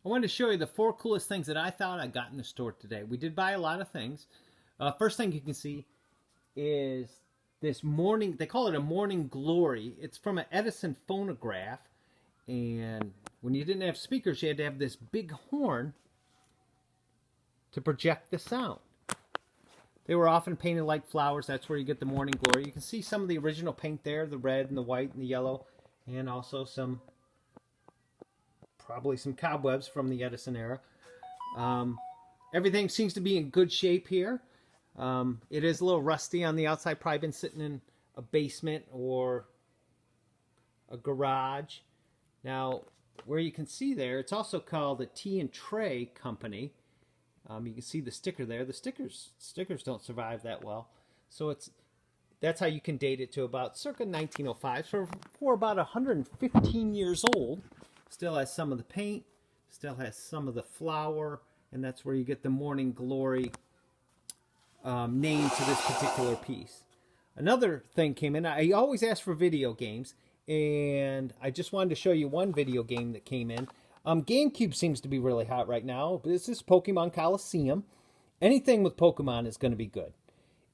I wanted to show you the 4 coolest things that I thought I got in the store today. We did buy a lot of things. First thing you can see is this morning, they call it a morning glory. It's from an Edison phonograph. And when you didn't have speakers, you had to have this big horn to project the sound. They were often painted like flowers. That's where you get the morning glory. You can see some of the original paint there, the red and the white and the yellow, and also probably some cobwebs from the Edison era. Everything seems to be in good shape here. It is a little rusty on the outside, probably been sitting in a basement or a garage. Now, where you can see there, it's also called the Tea and Tray Company. You can see the sticker there. The stickers don't survive that well. So that's how you can date it to about circa 1905. So for about 115 years old. Still has some of the paint, still has some of the flower, and that's where you get the Morning Glory name to this particular piece. Another thing came in. I always ask for video games, and I just wanted to show you one video game that came in. GameCube seems to be really hot right now. This is Pokemon Coliseum. Anything with Pokemon is going to be good.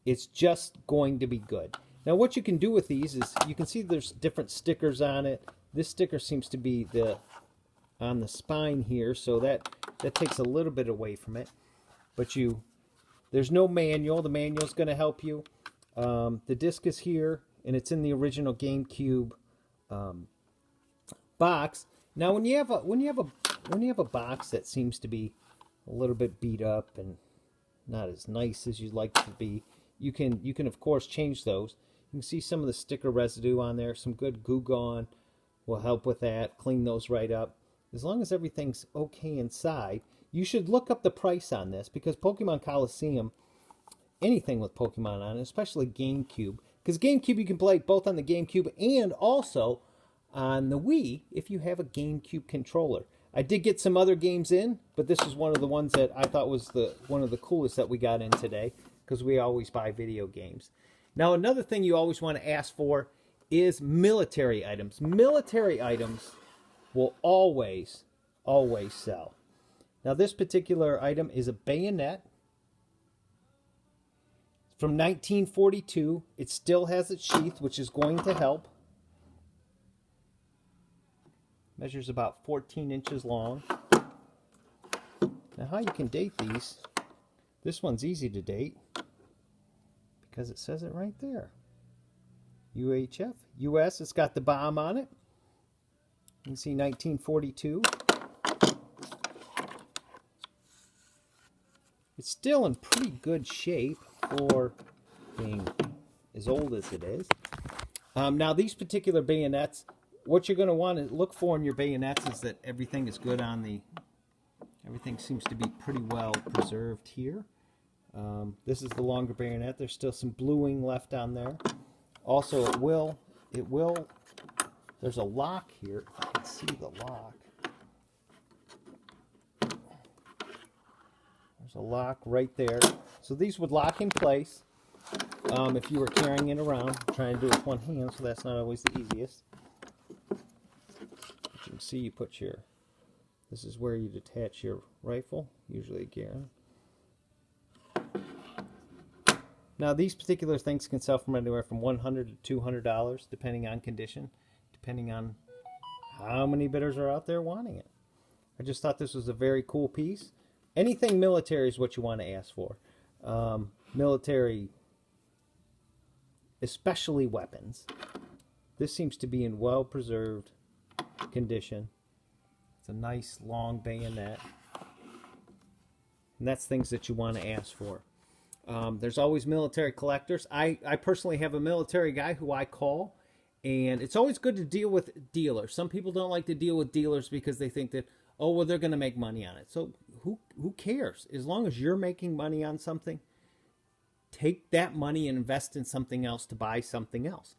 It's just going to be good. Now what you can do with these is, you can see there's different stickers on it. This sticker seems to be on the spine here, so that takes a little bit away from it. But there's no manual. The manual's going to help you. The disc is here, and it's in the original GameCube box. Now, when you have a box that seems to be a little bit beat up and not as nice as you'd like it to be, you can of course change those. You can see some of the sticker residue on there. Some good Goo Gone will help with that. Clean those right up. As long as everything's okay inside, you should look up the price on this, because Pokemon Coliseum, anything with Pokemon on it, especially GameCube, because GameCube you can play both on the GameCube and also on the Wii if you have a GameCube controller. I did get some other games in, but this is one of the ones that I thought was one of the coolest that we got in today, because we always buy video games. Now, another thing you always want to ask for is military items. Military items will always sell. Now, this particular item is a bayonet from 1942. It still has its sheath, which is going to help. Measures about 14 inches long. Now, how you can date these, this one's easy to date because it says it right there. UHF, US, it's got the bomb on it. You can see 1942. It's still in pretty good shape for being as old as it is. Now, these particular bayonets, what you're going to want to look for in your bayonets is that everything is good on everything seems to be pretty well preserved here. This is the longer bayonet. There's still some bluing left on there. Also, there's a lock here. If you can see the lock. There's a lock right there. So these would lock in place if you were carrying it around. I'm trying to do it with one hand, so that's not always the easiest. But you can see you put this is where you detach your rifle, usually a Garand. Now, these particular things can sell from anywhere from $100 to $200, depending on condition, depending on how many bidders are out there wanting it. I just thought this was a very cool piece. Anything military is what you want to ask for. Military, especially weapons. This seems to be in well-preserved condition. It's a nice, long bayonet. And that's things that you want to ask for. There's always military collectors. I personally have a military guy who I call, and it's always good to deal with dealers. Some people don't like to deal with dealers because they think that, oh, well, they're going to make money on it. So who cares? As long as you're making money on something, take that money and invest in something else to buy something else.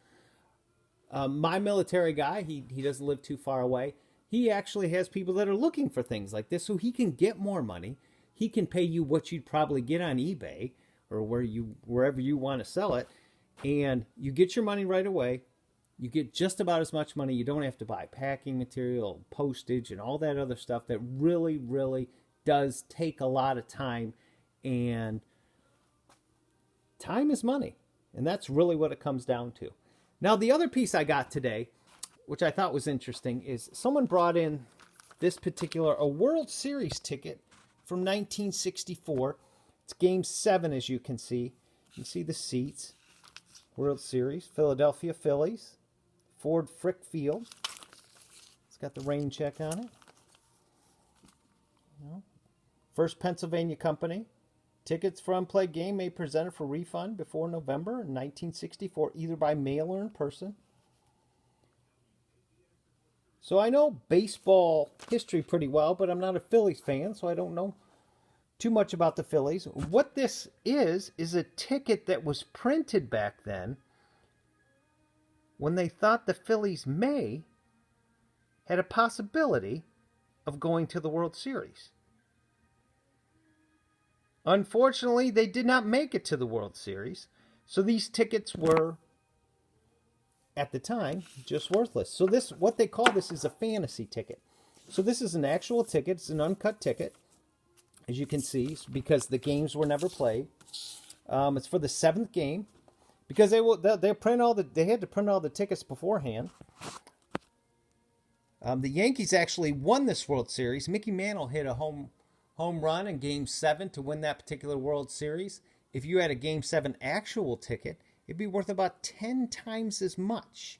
My military guy, he doesn't live too far away. He actually has people that are looking for things like this, so he can get more money. He can pay you what you'd probably get on eBay or wherever you want to sell it, and you get your money right away. You get just about as much money. You don't have to buy packing material, postage, and all that other stuff that really, really does take a lot of time. And time is money. And that's really what it comes down to. Now, the other piece I got today, which I thought was interesting, is someone brought in this particular, a World Series ticket from 1964. It's Game 7, as you can see. You can see the seats. World Series, Philadelphia Phillies. Ford Frick Field. It's got the rain check on it. First Pennsylvania Company. Tickets for unplayed game may be presented for refund before November in 1964, either by mail or in person. So I know baseball history pretty well, but I'm not a Phillies fan, so I don't know too much about the Phillies. What this is a ticket that was printed back then when they thought the Phillies had a possibility of going to the World Series. Unfortunately, they did not make it to the World Series, so these tickets were, at the time, just worthless. So this, what they call this, is a fantasy ticket. So this is an actual ticket. It's an uncut ticket, as you can see, because the games were never played. It's for the 7th game. Because they had to print all the tickets beforehand. The Yankees actually won this World Series. Mickey Mantle hit a home run in Game 7 to win that particular World Series. If you had a Game 7 actual ticket, it'd be worth about 10 times as much.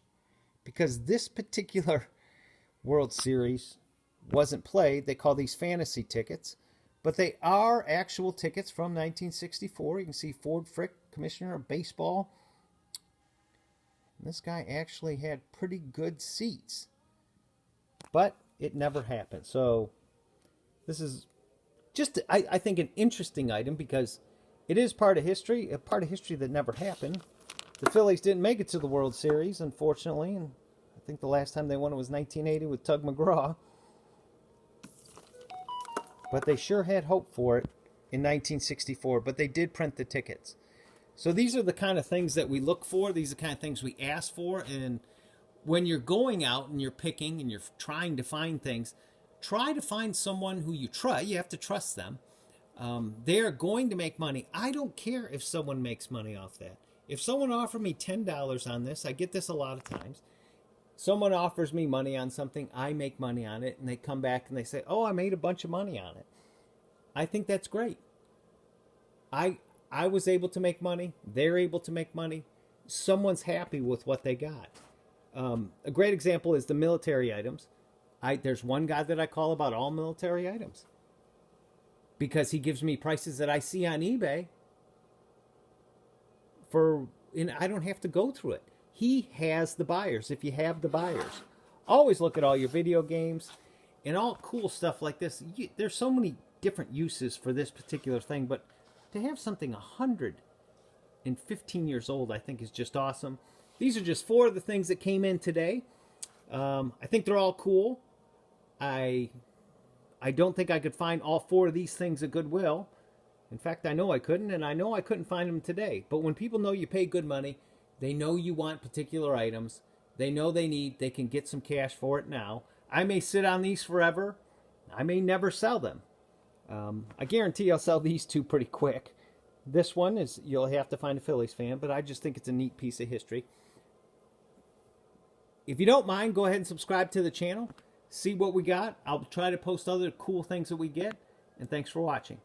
Because this particular World Series wasn't played. They call these fantasy tickets. But they are actual tickets from 1964. You can see Ford Frick, Commissioner of Baseball. This guy actually had pretty good seats. But it never happened. So this is just, I think, an interesting item because it is part of history, a part of history that never happened. The Phillies didn't make it to the World Series, unfortunately. And I think the last time they won it was 1980 with Tug McGraw. But they sure had hope for it in 1964. But they did print the tickets. So these are the kind of things that we look for. These are the kind of things we ask for. And when you're going out and you're picking and you're trying to find things, try to find someone who you trust. You have to trust them. They're going to make money. I don't care if someone makes money off that. If someone offered me $10 on this, I get this a lot of times. Someone offers me money on something, I make money on it, and they come back and they say, oh, I made a bunch of money on it. I think that's great. I was able to make money. They're able to make money. Someone's happy with what they got. A great example is the military items. There's one guy that I call about all military items because he gives me prices that I see on eBay and I don't have to go through it. He has the buyers. If you have the buyers, always look at all your video games and all cool stuff like this. There's so many different uses for this particular thing, but to have something 115 years old, I think is just awesome. These are just 4 of the things that came in today. I think they're all cool. I don't think I could find all 4 of these things at Goodwill. In fact, I know I couldn't, and I know I couldn't find them today. But when people know you pay good money, they know you want particular items. They know they can get some cash for it now. I may sit on these forever. I may never sell them. I guarantee I'll sell these 2 pretty quick. This one is, you'll have to find a Phillies fan, but I just think it's a neat piece of history. If you don't mind, go ahead and subscribe to the channel. See what we got. I'll try to post other cool things that we get. And thanks for watching.